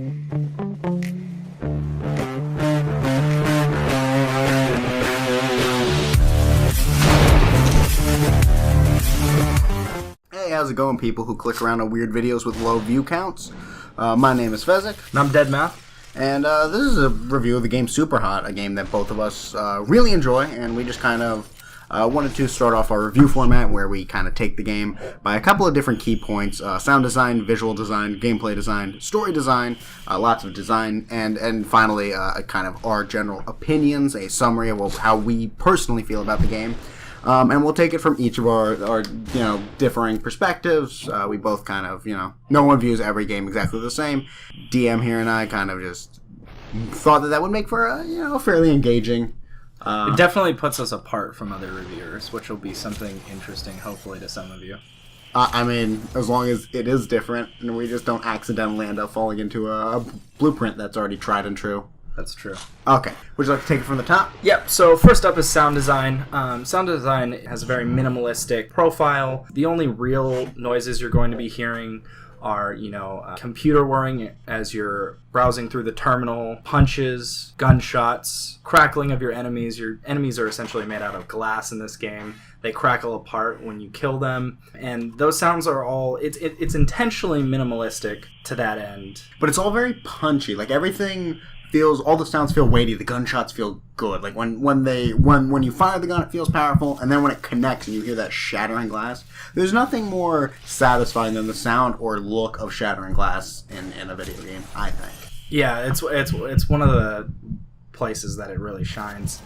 Hey, how's it going, people who click around on weird videos with low view counts? My name is Fezzik. And I'm Deadmouth. And this is a review of the game Superhot, a game that both of us really enjoy, and we just kind of wanted to start off our review format where we kind of take the game by a couple of different key points: sound design, visual design, gameplay design, story design, lots of design, and finally kind of our general opinions, a summary of how we personally feel about the game. And we'll take it from each of our differing perspectives. We both kind of, no one views every game exactly the same. DM here and I kind of just thought that would make for a, fairly engaging. It definitely puts us apart from other reviewers, which will be something interesting, hopefully, to some of you. I mean, as long as it is different and we just don't accidentally end up falling into a blueprint that's already tried and true. That's true. Okay. Would you like to take it from the top? Yep. So first up is sound design. Sound design has a very minimalistic profile. The only real noises you're going to be hearing are, computer whirring as you're browsing through the terminal, punches, gunshots, crackling of your enemies. Your enemies are essentially made out of glass in this game. They crackle apart when you kill them. And those sounds are all... It's intentionally minimalistic to that end. But it's all very punchy. Like, everything... all the sounds feel weighty. The gunshots feel good. Like when you fire the gun, it feels powerful, and then when it connects and you hear that shattering glass, there's nothing more satisfying than the sound or look of shattering glass in a video game, I think. Yeah, it's one of the places that it really shines.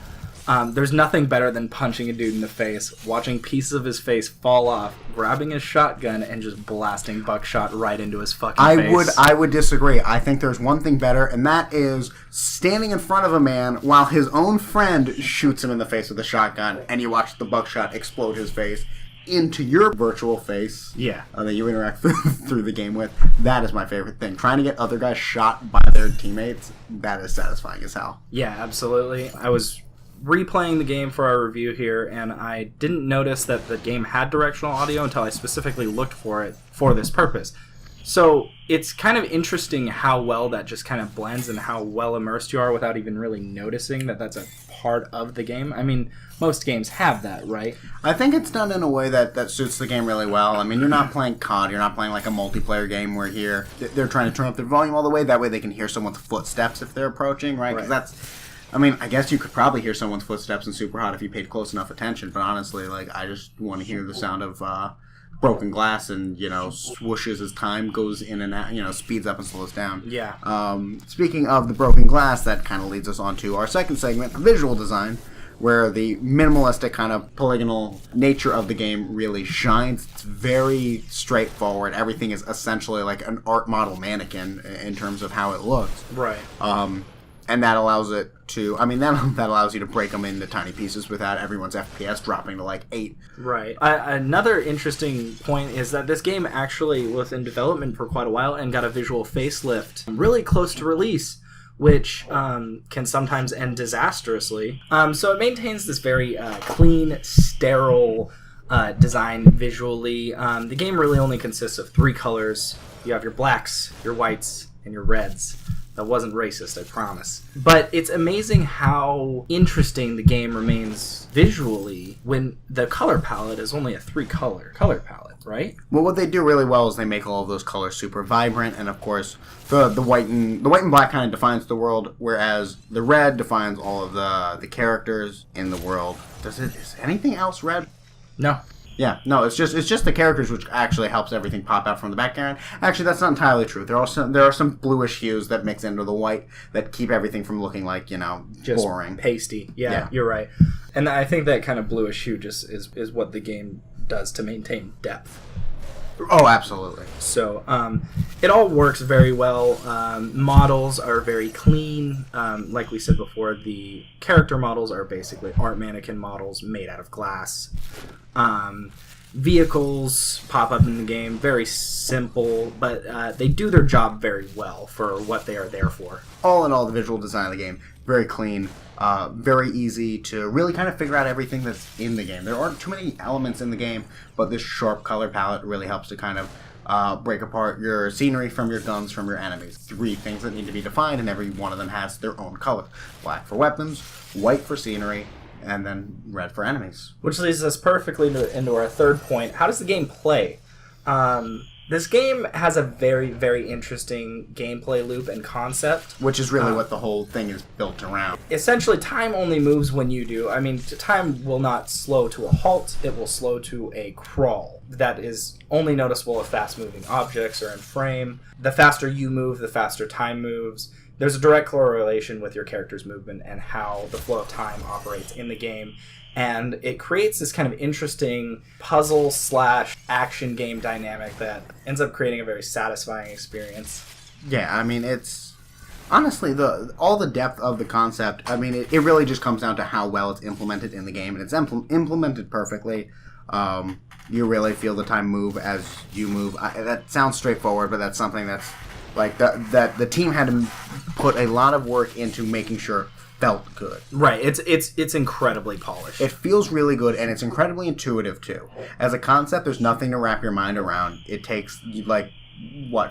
There's nothing better than punching a dude in the face, watching pieces of his face fall off, grabbing his shotgun, and just blasting buckshot right into his fucking face. I would disagree. I think there's one thing better, and that is standing in front of a man while his own friend shoots him in the face with a shotgun, and you watch the buckshot explode his face into your virtual face. Yeah. That you interact through the game with. That is my favorite thing. Trying to get other guys shot by their teammates, that is satisfying as hell. Yeah, absolutely. I was replaying the game for our review here, and I didn't notice that the game had directional audio until I specifically looked for it for this purpose. So it's kind of interesting how well that just kind of blends and how well immersed you are without even really noticing that that's a part of the game. I mean, most games have that, right? I think it's done in a way that suits the game really well. I mean, you're not playing COD, you're not playing like a multiplayer game where here they're trying to turn up their volume all the way. That way they can hear someone's footsteps if they're approaching, right? Because I guess you could probably hear someone's footsteps in Superhot if you paid close enough attention, but honestly, I just want to hear the sound of broken glass and, swooshes as time goes in and out, speeds up and slows down. Yeah. Speaking of the broken glass, that kind of leads us on to our second segment, visual design, where the minimalistic kind of polygonal nature of the game really shines. It's very straightforward. Everything is essentially like an art model mannequin in terms of how it looks. Right. And that allows it to, that allows you to break them into tiny pieces without everyone's FPS dropping to 8. Right. Another interesting point is that this game actually was in development for quite a while and got a visual facelift really close to release, which can sometimes end disastrously. So it maintains this very clean, sterile design visually. The game really only consists of 3 colors. You have your blacks, your whites, and your reds. That wasn't racist, I promise. But it's amazing how interesting the game remains visually when the color palette is only a 3-color color palette, right? Well, what they do really well is they make all of those colors super vibrant, and of course, the white and black kind of defines the world, whereas the red defines all of the characters in the world. Is anything else red? No. Yeah, no, it's just the characters which actually helps everything pop out from the background. Actually, that's not entirely true. There are some bluish hues that mix into the white that keep everything from looking like, just boring. Pasty. Yeah, you're right. And I think that kind of bluish hue just is what the game does to maintain depth. Oh, absolutely. So, it all works very well. Models are very clean. Like we said before, the character models are basically art mannequin models made out of glass. Vehicles pop up in the game, very simple, but they do their job very well for what they are there for. All in all, the visual design of the game, very clean, very easy to really kind of figure out everything that's in the game. There aren't too many elements in the game, but this sharp color palette really helps to kind of break apart your scenery from your guns from your enemies. 3 things that need to be defined, and every one of them has their own color. Black for weapons, white for scenery, and then red for enemies. Which leads us perfectly into our third point. How does the game play? This game has a very, very interesting gameplay loop and concept. Which is really what the whole thing is built around. Essentially, time only moves when you do. I mean, time will not slow to a halt. It will slow to a crawl. That is only noticeable if fast-moving objects are in frame. The faster you move, the faster time moves. There's a direct correlation with your character's movement and how the flow of time operates in the game. And it creates this kind of interesting puzzle/action game dynamic that ends up creating a very satisfying experience. Yeah, I mean, it's... Honestly, all the depth of the concept, I mean, it really just comes down to how well it's implemented in the game. And it's implemented perfectly. You really feel the time move as you move. That sounds straightforward, but that's something that's... Like, that the team had to put a lot of work into making sure felt good. Right. It's incredibly polished. It feels really good, and it's incredibly intuitive, too. As a concept, there's nothing to wrap your mind around. It takes,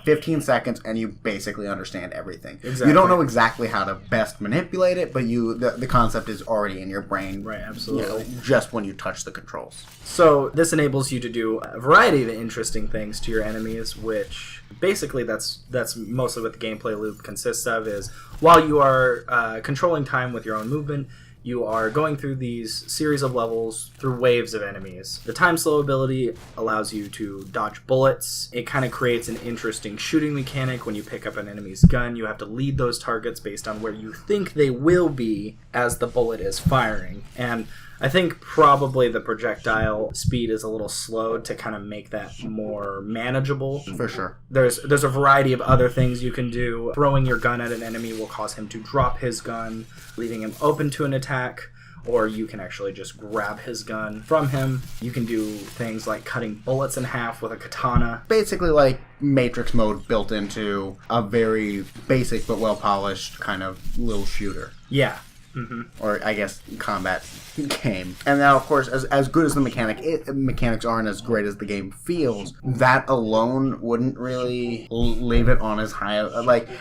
15 seconds, and you basically understand everything. Exactly. You don't know exactly how to best manipulate it, but the concept is already in your brain. Right, absolutely. Just when you touch the controls. So this enables you to do a variety of interesting things to your enemies, which basically that's mostly what the gameplay loop consists of, is while you are controlling time with your own movement, you are going through these series of levels through waves of enemies. The time slow ability allows you to dodge bullets. It kind of creates an interesting shooting mechanic. When you pick up an enemy's gun, you have to lead those targets based on where you think they will be as the bullet is firing. And I think probably the projectile speed is a little slowed to kind of make that more manageable. For sure. There's a variety of other things you can do. Throwing your gun at an enemy will cause him to drop his gun, leaving him open to an attack, or you can actually just grab his gun from him. You can do things like cutting bullets in half with a katana. Basically like Matrix mode built into a very basic but well-polished kind of little shooter. Yeah. Mm-hmm. Or, I guess, combat game. And now, of course, as good as the mechanics are and as great as the game feels, that alone wouldn't really leave it on as high,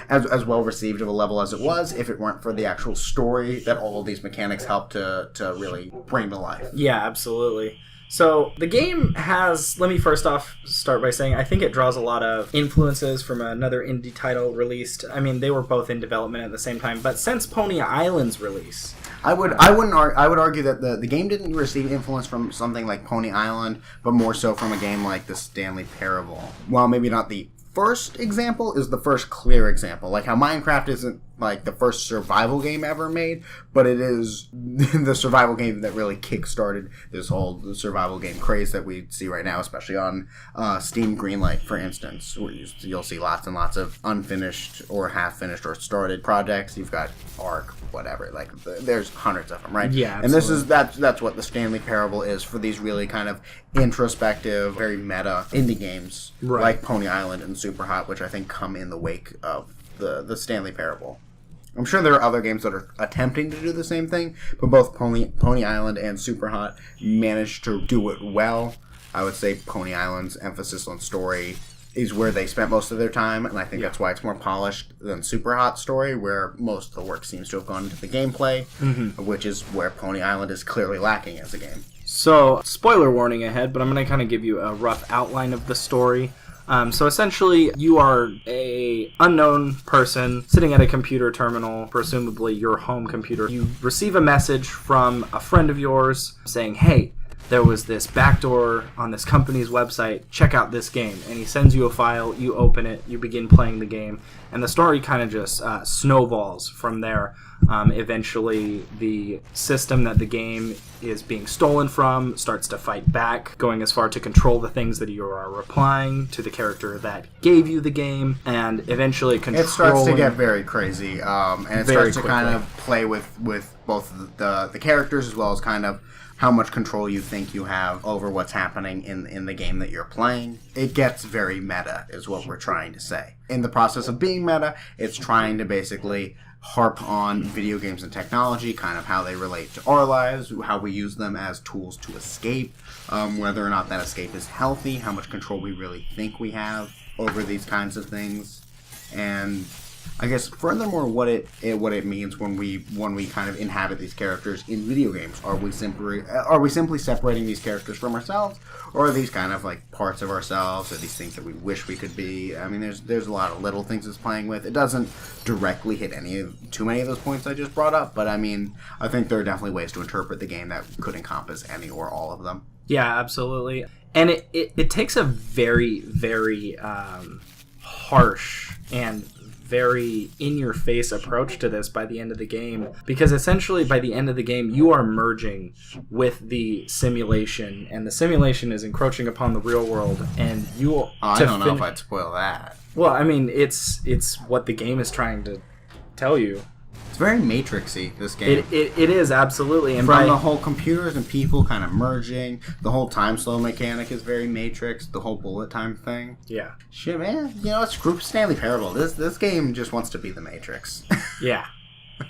as well-received of a level as it was if it weren't for the actual story that all of these mechanics help to really bring to life. Yeah, absolutely. So the game has, let me first off start by saying I think it draws a lot of influences from another indie title released. I mean, they were both in development at the same time, but since Pony Island's release, I would argue that the game didn't receive influence from something like Pony Island, but more so from a game like the Stanley Parable. While maybe not the first example, is the first clear example. Like how Minecraft isn't like the first survival game ever made, but it is the survival game that really kickstarted this whole survival game craze that we see right now, especially on Steam Greenlight, for instance, where you'll see lots and lots of unfinished or half-finished or started projects. You've got Ark, whatever. Like there's hundreds of them, right? Yeah, absolutely. And this is that's what the Stanley Parable is for these really kind of introspective, very meta indie games, right, like Pony Island and Superhot, which I think come in the wake of the Stanley Parable. I'm sure there are other games that are attempting to do the same thing, but both Pony Island and Superhot managed to do it well. I would say Pony Island's emphasis on story is where they spent most of their time, and I think that's why it's more polished than Superhot story, where most of the work seems to have gone into the gameplay, which is where Pony Island is clearly lacking as a game. So, spoiler warning ahead, but I'm going to kind of give you a rough outline of the story. So essentially, you are a unknown person sitting at a computer terminal, presumably your home computer. You receive a message from a friend of yours saying, hey, there was this backdoor on this company's website, check out this game. And he sends you a file, you open it, you begin playing the game, and the story kind of just snowballs from there. Eventually, the system that the game is being stolen from starts to fight back, going as far to control the things that you are replying to the character that gave you the game, and eventually controlling... It starts to get very crazy, and it starts to quickly kind of play with both the characters as well as kind of how much control you think you have over what's happening in the game that you're playing. It gets very meta, is what we're trying to say. In the process of being meta, it's trying to basically harp on video games and technology, kind of how they relate to our lives, how we use them as tools to escape, whether or not that escape is healthy, how much control we really think we have over these kinds of things, and I guess furthermore what it means when we kind of inhabit these characters in video games. Are we simply separating these characters from ourselves, or are these kind of like parts of ourselves, or these things that we wish we could be? I mean, there's a lot of little things it's playing with. It doesn't directly hit too many of those points I just brought up, but I mean, I think there are definitely ways to interpret the game that could encompass any or all of them. Yeah, absolutely. And it takes a very, very harsh and very in-your-face approach to this by the end of the game, because essentially by the end of the game you are merging with the simulation, and the simulation is encroaching upon the real world, and you I don't know if I'd spoil that. Well, I mean, it's what the game is trying to tell you. It's very Matrix-y, this game. It is, absolutely. And from the whole computers and people kind of merging, the whole time slow mechanic is very Matrix, the whole bullet time thing. Yeah. Shit, man. You know, it's Group Stanley Parable. This game just wants to be the Matrix. Yeah.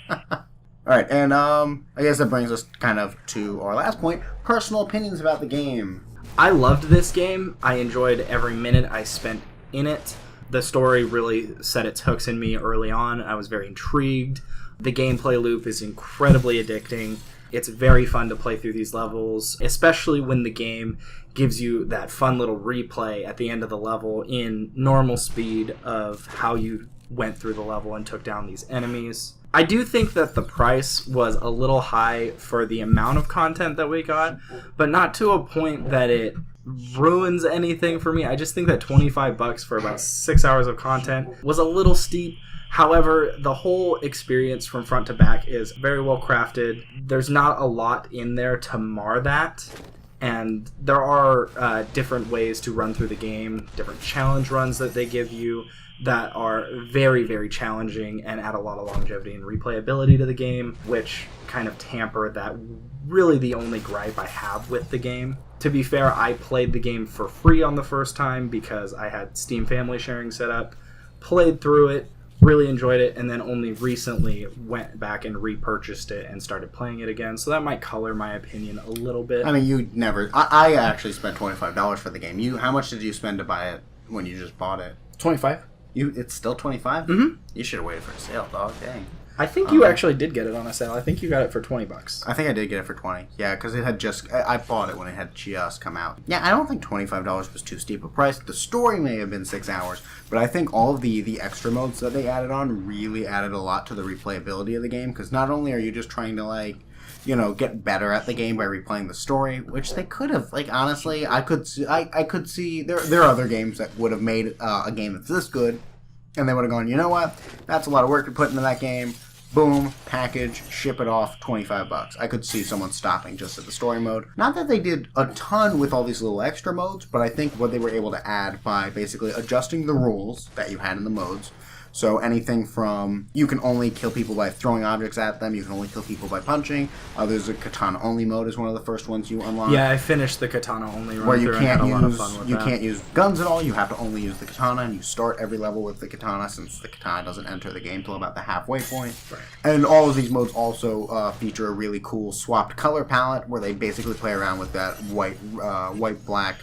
Alright, and I guess that brings us kind of to our last point, personal opinions about the game. I loved this game. I enjoyed every minute I spent in it. The story really set its hooks in me early on. I was very intrigued. The gameplay loop is incredibly addicting. It's very fun to play through these levels, especially when the game gives you that fun little replay at the end of the level in normal speed of how you went through the level and took down these enemies. I do think that the price was a little high for the amount of content that we got, but not to a point that it ruins anything for me. I just think that $25 for about 6 hours of content was a little steep. However, the whole experience from front to back is very well crafted. There's not a lot in there to mar that. And there are different ways to run through the game, different challenge runs that they give you that are very, very challenging and add a lot of longevity and replayability to the game, which kind of tamper that really the only gripe I have with the game. To be fair, I played the game for free on the first time because I had Steam Family Sharing set up, played through it, really enjoyed it, and then only recently went back and repurchased it and started playing it again. So that might color my opinion a little bit. I mean, you never... I actually spent $25 for the game. How much did you spend to buy it when you just bought it? 25. It's still 25? Mm-hmm. You should have waited for a sale, dog. Dang. I think you actually did get it on a sale. I think you got it for $20. I think I did get it for 20. Yeah, because it had just... I bought it when it had just come out. Yeah, I don't think $25 was too steep a price. The story may have been 6 hours, but I think all of the extra modes that they added on really added a lot to the replayability of the game, because not only are you just trying to, like, you know, get better at the game by replaying the story, which they could have. Like, honestly, I could see... There are other games that would have made a game that's this good, and they would have gone, you know what? That's a lot of work to put into that game. Boom, package, ship it off, $25. I could see someone stopping just at the story mode. Not that they did a ton with all these little extra modes, but I think what they were able to add by basically adjusting the rules that you had in the modes. So anything from you can only kill people by throwing objects at them, you can only kill people by punching. There's a katana only mode is one of the first ones you unlock. Yeah, I finished the katana only run where you through and had a lot of fun with that. Can't use guns at all. You have to only use the katana, and you start every level with the katana since the katana doesn't enter the game till about the halfway point. Right. And all of these modes also feature a really cool swapped color palette where they basically play around with that white, black,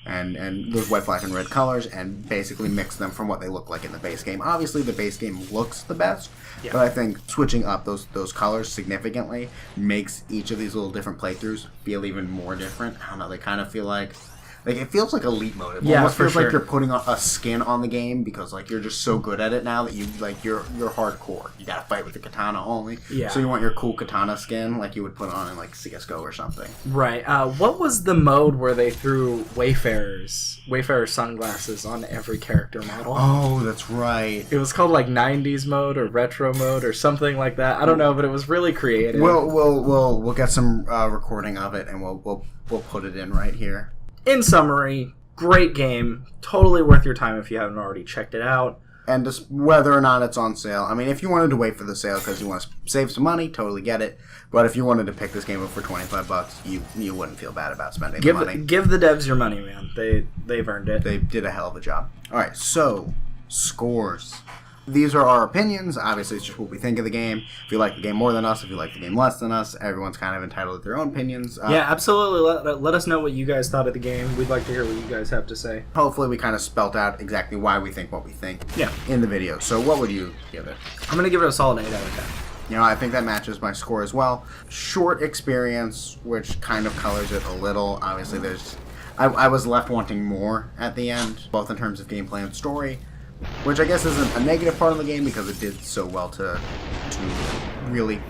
and those white, black, and red colors, and basically mix them from what they look like in the base game. Obviously, the base game looks the best, but I think switching up those colors significantly makes each of these little different playthroughs feel even more different. I don't know, they kind of feel like it feels like elite mode. It almost feels like you're putting a skin on the game because like you're just so good at it now that you're hardcore. You gotta fight with the katana only. Yeah. So you want your cool katana skin like you would put on in like CS:GO or something. Right. What was the mode where they threw Wayfarer sunglasses on every character model? Oh, that's right. It was called like 90s mode or retro mode or something like that. I don't know, but it was really creative. We'll get some recording of it and we'll put it in right here. In summary, great game. Totally worth your time if you haven't already checked it out. And just whether or not it's on sale. I mean, if you wanted to wait for the sale because you want to save some money, totally get it. But if you wanted to pick this game up for $25, you wouldn't feel bad about spending the money. Give the devs your money, man. They've earned it. They did a hell of a job. All right, so scores. These are our opinions. Obviously, it's just what we think of the game. If you like the game more than us, if you like the game less than us, everyone's kind of entitled to their own opinions. Yeah, absolutely. Let us know what you guys thought of the game. We'd like to hear what you guys have to say. Hopefully, we kind of spelt out exactly why we think what we think Yeah. in the video. So what would you give it? I'm going to give it a solid 8 out of 10. You know, I think that matches my score as well. Short experience, which kind of colors it a little. Obviously, I was left wanting more at the end, both in terms of gameplay and story, which I guess isn't a negative part of the game because it did so well to really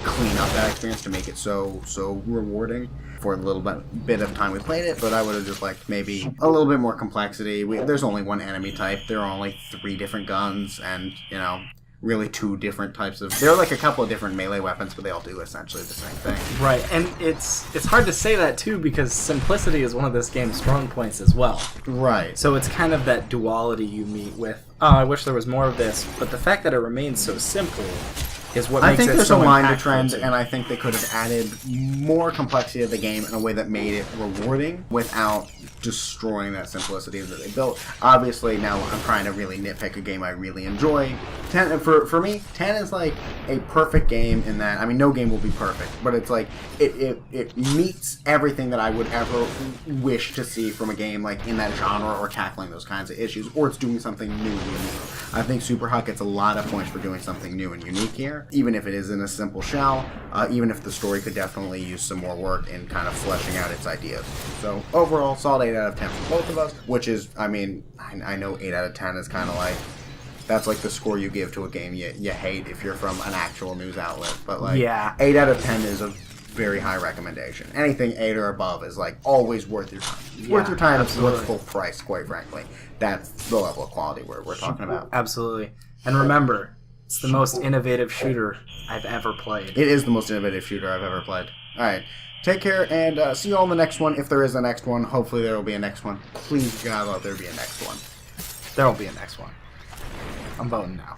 clean up that experience to make it so rewarding for the little bit of time we played it. But I would have just liked maybe a little bit more complexity. There's only one enemy type. There are only 3 different guns, and really 2 different types of... There are like a couple of different melee weapons, but they all do essentially the same thing. Right, and it's hard to say that too because simplicity is one of this game's strong points as well. Right. So it's kind of that duality you meet with, I wish there was more of this, but the fact that it remains so simple is what makes it so impactful. I think there's a minor trend, and I think they could have added more complexity to the game in a way that made it rewarding without destroying that simplicity that they built. Obviously, now I'm trying to really nitpick a game I really enjoy. 10, for me, 10 is like a perfect game in that, I mean, no game will be perfect, but it's like, it meets everything that I would ever wish to see from a game like in that genre or tackling those kinds of issues, or it's doing something new and unique. I think Superhot gets a lot of points for doing something new and unique here, even if it is in a simple shell, even if the story could definitely use some more work in kind of fleshing out its ideas. So overall, solid 8 out of 10 for both of us, which is, I mean, I know 8 out of 10 is kind of like, that's like the score you give to a game you hate if you're from an actual news outlet, but like, yeah. 8 out of 10 is a very high recommendation. Anything 8 or above is like always worth your time. It's worth your time. Absolutely. It's worth full price, quite frankly. That's the level of quality we're talking about. Absolutely. And remember, it's the most innovative shooter I've ever played. It is the most innovative shooter I've ever played. Alright, take care, and see you all in the next one. If there is a next one, hopefully there will be a next one. Please, God, let there be a next one. There will be a next one. I'm voting now.